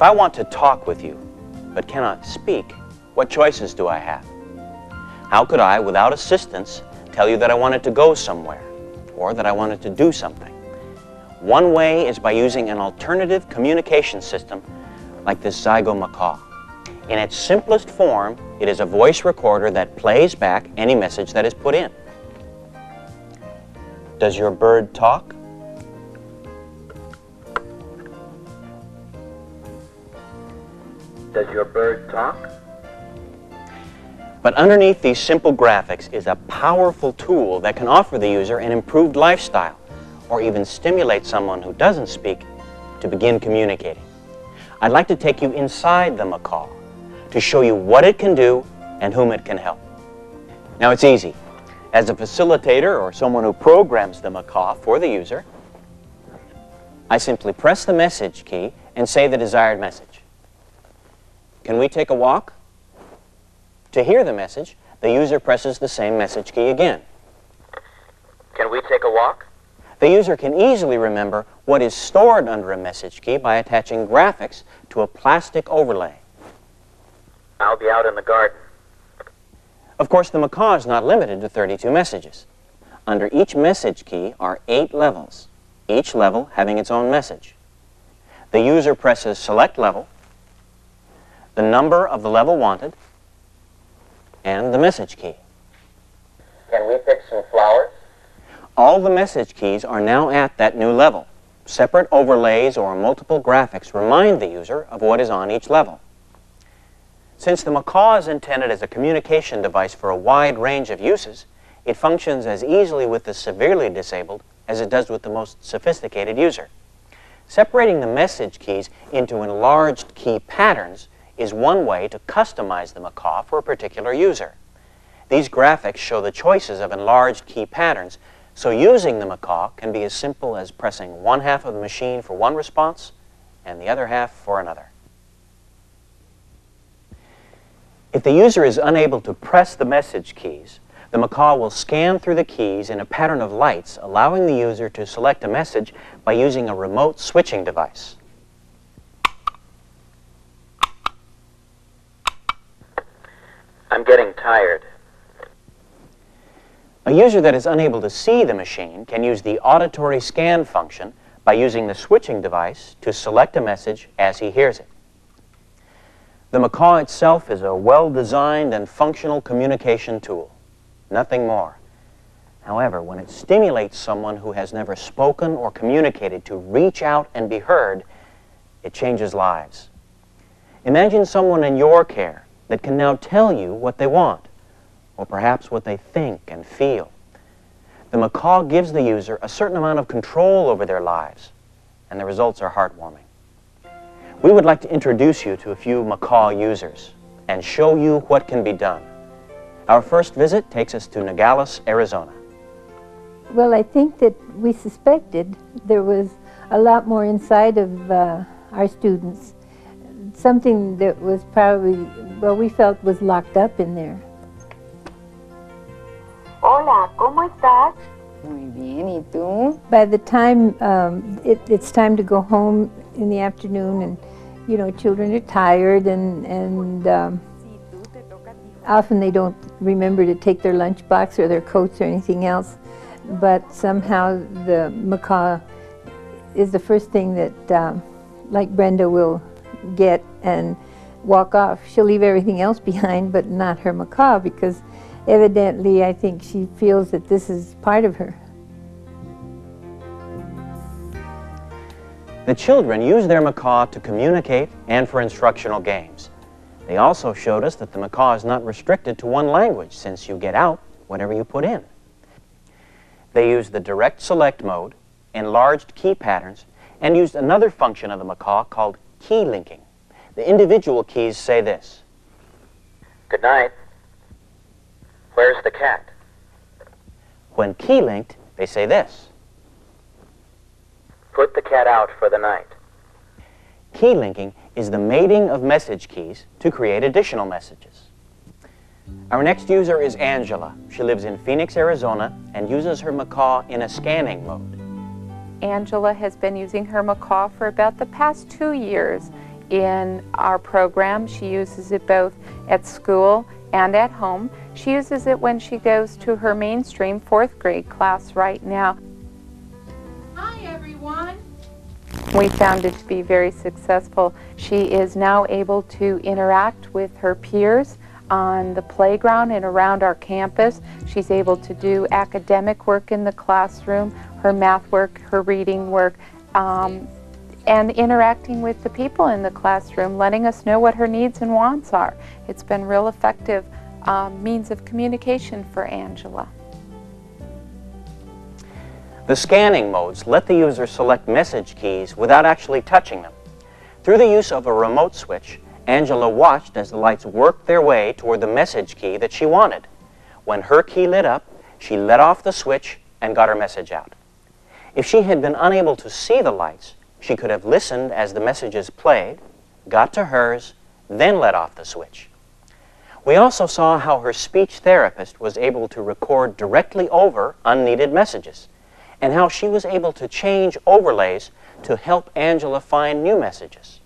I want to talk with you, but cannot speak, what choices do I have? How could I, without assistance, tell you that I wanted to go somewhere, or that I wanted to do something? One way is by using an alternative communication system like this Zygo Macaw. In its simplest form, it is a voice recorder that plays back any message that is put in. Does your bird talk? Does your bird talk? But underneath these simple graphics is a powerful tool that can offer the user an improved lifestyle, or even stimulate someone who doesn't speak to begin communicating. I'd like to take you inside the macaw to show you what it can do and whom it can help. Now it's easy. As a facilitator or someone who programs the macaw for the user, I simply press the message key and say the desired message. Can we take a walk? To hear the message, the user presses the same message key again. Can we take a walk? The user can easily remember what is stored under a message key by attaching graphics to a plastic overlay. I'll be out in the garden. Of course, the macaw is not limited to 32 messages. Under each message key are 8 levels, each level having its own message. The user presses Select Level, the number of the level wanted, and the message key. Can we pick some flowers? All the message keys are now at that new level. Separate overlays or multiple graphics remind the user of what is on each level. Since the macaw is intended as a communication device for a wide range of uses, it functions as easily with the severely disabled as it does with the most sophisticated user. Separating the message keys into enlarged key patterns is one way to customize the macaw for a particular user. These graphics show the choices of enlarged key patterns, so using the macaw can be as simple as pressing one half of the machine for one response and the other half for another. If the user is unable to press the message keys, the macaw will scan through the keys in a pattern of lights, allowing the user to select a message by using a remote switching device. I'm getting tired. A user that is unable to see the machine can use the auditory scan function by using the switching device to select a message as he hears it. The macaw itself is a well-designed and functional communication tool, nothing more. However, when it stimulates someone who has never spoken or communicated to reach out and be heard, it changes lives. Imagine someone in your care that can now tell you what they want, or perhaps what they think and feel. The macaw gives the user a certain amount of control over their lives, and the results are heartwarming. We would like to introduce you to a few macaw users and show you what can be done. Our first visit takes us to Nogales, Arizona. Well, I think that we suspected there was a lot more inside of our students. Something that was probably, well, we felt was locked up in there. Hola, ¿cómo estás? Muy bien, ¿y tú? By the time it's time to go home in the afternoon, and you know, children are tired, and often they don't remember to take their lunchbox or their coats or anything else, but somehow the macaw is the first thing that, like Brenda, will get and walk off. She'll leave everything else behind, but not her macaw, because evidently I think she feels that this is part of her. The children use their macaw to communicate and for instructional games. They also showed us that the macaw is not restricted to one language, since you get out whatever you put in. They used the direct select mode, enlarged key patterns, and used another function of the macaw called key linking. The individual keys say this: Good night. Where's the cat? When key linked, they say this: Put the cat out for the night. Key linking is the mating of message keys to create additional messages. Our next user is Angela. She lives in Phoenix, Arizona, and uses her macaw in a scanning mode. Angela has been using her macaw for about the past 2 years. in our program. She uses it both at school and at home. She uses it when she goes to her mainstream 4th grade class right now. Hi everyone! We found it to be very successful. She is now able to interact with her peers on the playground and around our campus. She's able to do academic work in the classroom, her math work, her reading work, and interacting with the people in the classroom, letting us know what her needs and wants are. It's been real effective means of communication for Angela. The scanning modes let the user select message keys without actually touching them. Through the use of a remote switch, Angela watched as the lights worked their way toward the message key that she wanted. When her key lit up, she let off the switch and got her message out. If she had been unable to see the lights, she could have listened as the messages played, got to hers, then let off the switch. We also saw how her speech therapist was able to record directly over unneeded messages, and how she was able to change overlays to help Angela find new messages.